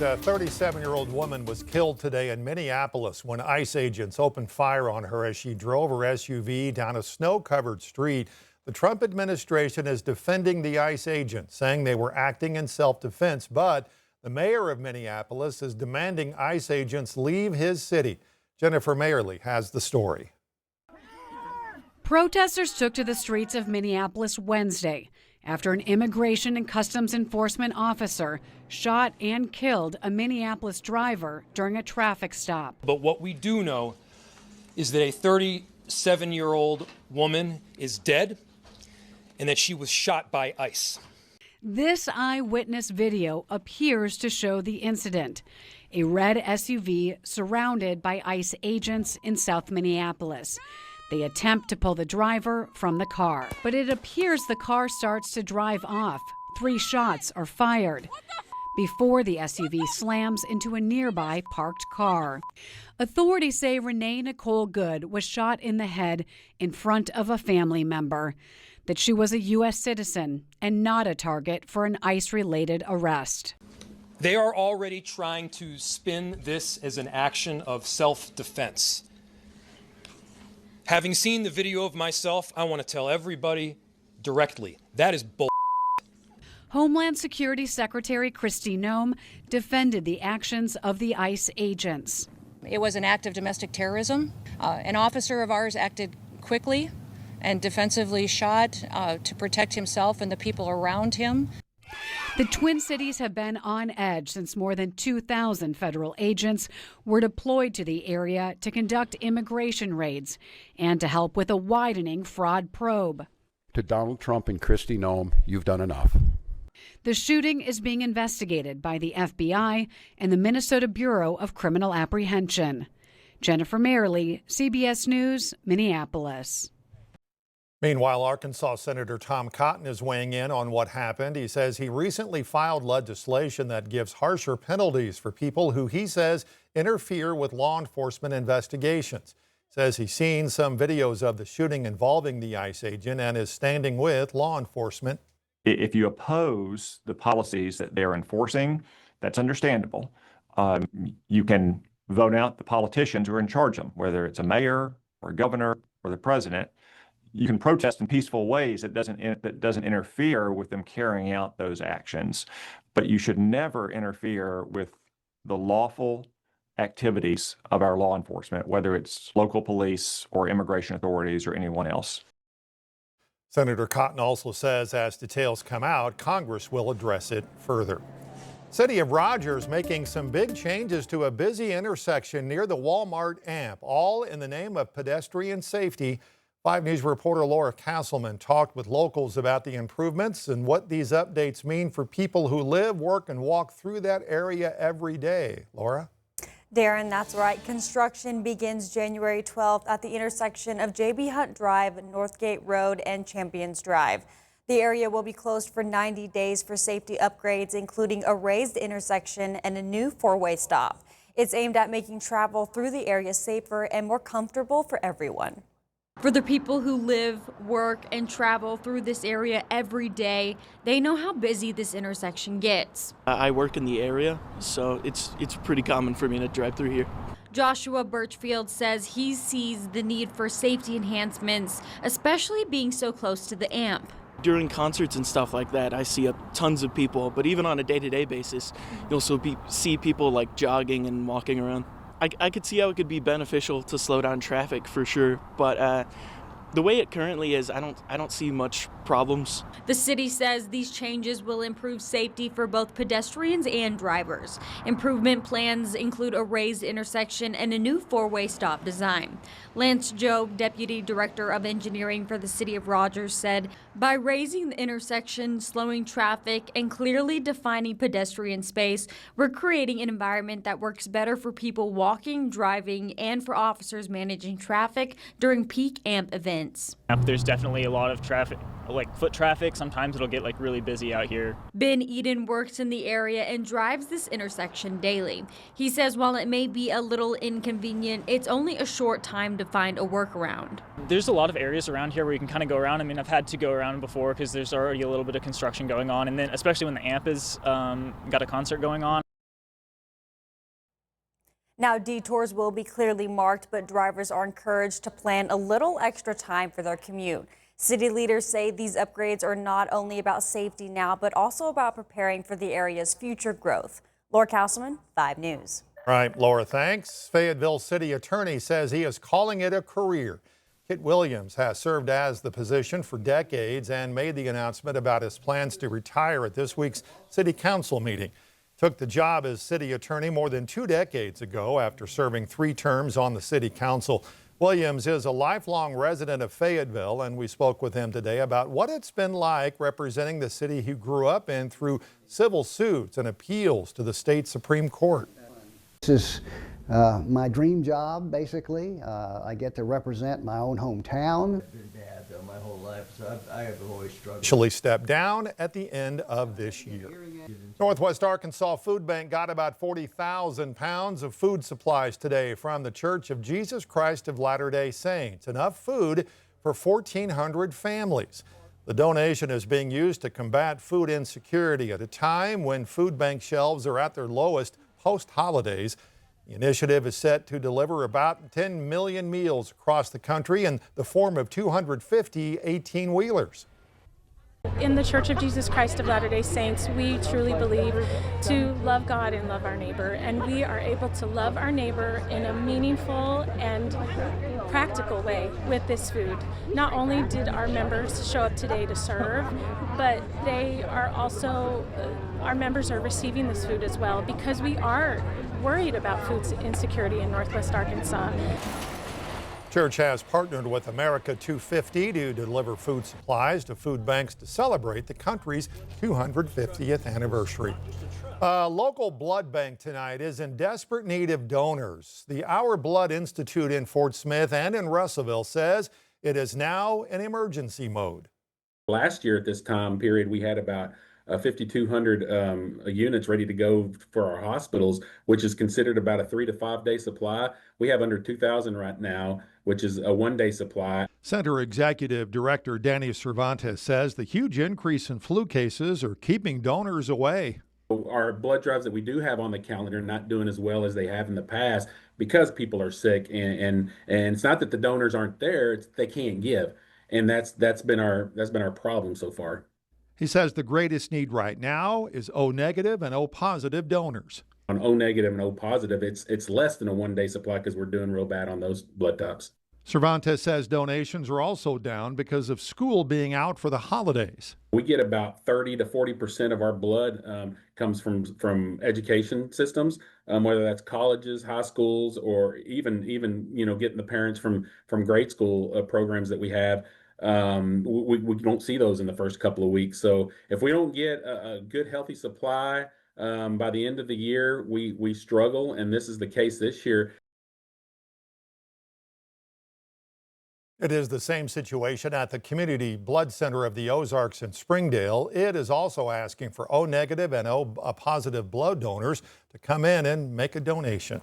A 37-year-old woman was killed today in Minneapolis when ICE agents opened fire on her as she drove her SUV down a snow-covered street. The Trump administration is defending the ICE agents, saying they were acting in self-defense, but the mayor of Minneapolis is demanding ICE agents leave his city. Jennifer Mayerly has the story. Protesters took to the streets of Minneapolis Wednesday after an immigration and customs enforcement officer shot and killed a Minneapolis driver during a traffic stop. But what we do know is that a 37-year-old woman is dead and that she was shot by ICE. This eyewitness video appears to show the incident. A red SUV surrounded by ICE agents in South Minneapolis. They attempt to pull the driver from the car, but it appears the car starts to drive off. 3 shots are fired before the SUV slams into a nearby parked car. Authorities say Renee Nicole Good was shot in the head in front of a family member, that she was a U.S. citizen and not a target for an ICE-related arrest. They are already trying to spin this as an action of self-defense. Having seen the video of myself, I want to tell everybody directly, that is bull. Homeland Security Secretary Kristi Noem defended the actions of the ICE agents. It was an act of domestic terrorism. An officer of ours acted quickly and defensively shot to protect himself and the people around him. The Twin Cities have been on edge since more than 2,000 federal agents were deployed to the area to conduct immigration raids and to help with a widening fraud probe. To Donald Trump and Kristi Noem, you've done enough. The shooting is being investigated by the FBI and the Minnesota Bureau of Criminal Apprehension. Jennifer Mayerly, CBS News, Minneapolis. Meanwhile, Arkansas Senator Tom Cotton is weighing in on what happened. He says he recently filed legislation that gives harsher penalties for people who he says interfere with law enforcement investigations. Says he's seen some videos of the shooting involving the ICE agent and is standing with law enforcement. If you oppose the policies that they're enforcing, that's understandable. You can vote out the politicians who are in charge of them, whether it's a mayor or a governor or the president. You can protest in peaceful ways that doesn't interfere with them carrying out those actions. But you should never interfere with the lawful activities of our law enforcement, whether it's local police or immigration authorities or anyone else. Senator Cotton also says as details come out, Congress will address it further. City of Rogers making some big changes to a busy intersection near the Walmart AMP, all in the name of pedestrian safety. 5 News reporter Laura Castleman talked with locals about the improvements and what these updates mean for people who live, work, and walk through that area every day. Laura? Darren, that's right. Construction begins January 12th at the intersection of J.B. Hunt Drive, Northgate Road, and Champions Drive. The area will be closed for 90 days for safety upgrades, including a raised intersection and a new 4-way stop. It's aimed at making travel through the area safer and more comfortable for everyone. For the people who live, work, and travel through this area every day, they know how busy this intersection gets. I work in the area, so it's pretty common for me to drive through here. Joshua Birchfield says he sees the need for safety enhancements, especially being so close to the AMP. During concerts and stuff like that, I see tons of people, but even on a day-to-day basis, you'll also see people like jogging and walking around. I could see how it could be beneficial to slow down traffic for sure, but the way it currently is, I don't see much problems. The city says these changes will improve safety for both pedestrians and drivers. Improvement plans include a raised intersection and a new 4-way stop design. Lance Jobe, Deputy Director of Engineering for the City of Rogers, said, by raising the intersection, slowing traffic, and clearly defining pedestrian space, we're creating an environment that works better for people walking, driving, and for officers managing traffic during peak AMP events. There's definitely a lot of traffic, like foot traffic. Sometimes it'll get really busy out here. Ben Eden works in the area and drives this intersection daily. He says while it may be a little inconvenient, it's only a short time to find a workaround. There's a lot of areas around here where you can kind of go around. I mean, I've had to go around before because there's already a little bit of construction going on, and then especially when the AMP is got a concert going on. Now, detours will be clearly marked, but drivers are encouraged to plan a little extra time for their commute. City leaders say these upgrades are not only about safety now, but also about preparing for the area's future growth. Laura Castleman, 5 News. All right, Laura, thanks. Fayetteville City Attorney says he is calling it a career. Kit Williams has served as the position for decades and made the announcement about his plans to retire at this week's City Council meeting. Took the job as city attorney more than 2 decades ago after serving 3 terms on the city council. Williams is a lifelong resident of Fayetteville, and we spoke with him today about what it's been like representing the city he grew up in through civil suits and appeals to the state Supreme Court. This is my dream job, basically. I get to represent my own hometown. I've been dad though my whole life, so I have always struggled. Initially stepped down at the end of this year. Northwest Arkansas Food Bank got about 40,000 pounds of food supplies today from the Church of Jesus Christ of Latter-day Saints. Enough food for 1,400 families. The donation is being used to combat food insecurity at a time when food bank shelves are at their lowest post-holidays. The initiative is set to deliver about 10 million meals across the country in the form of 250 18-wheelers. In the Church of Jesus Christ of Latter-day Saints, we truly believe to love God and love our neighbor, and we are able to love our neighbor in a meaningful and practical way with this food. Not only did our members show up today to serve, but they are also, our members are receiving this food as well, because we are worried about food insecurity in Northwest Arkansas. Church has partnered with America 250 to deliver food supplies to food banks to celebrate the country's 250th anniversary. A local blood bank tonight is in desperate need of donors. The Our Blood Institute in Fort Smith and in Russellville says it is now in emergency mode. Last year at this time period, we had about 5,200 units ready to go for our hospitals, which is considered about a 3 to 5 day supply. We have under 2,000 right now, which is a 1-day supply. Center Executive Director Danny Cervantes says the huge increase in flu cases are keeping donors away. Our blood drives that we do have on the calendar are not doing as well as they have in the past because people are sick, and it's not that the donors aren't there, it's they can't give. And that's been our problem so far. He says the greatest need right now is O negative and O positive donors. On O negative and O positive, it's less than a 1-day supply because we're doing real bad on those blood types. Cervantes says donations are also down because of school being out for the holidays. We get about 30 to 40% of our blood comes from education systems, whether that's colleges, high schools, or even getting the parents from grade school programs that we have. We don't see those in the first couple of weeks. So if we don't get a good, healthy supply by the end of the year, we struggle, and this is the case this year. It is the same situation at the Community Blood Center of the Ozarks in Springdale. It is also asking for O negative and O positive blood donors to come in and make a donation.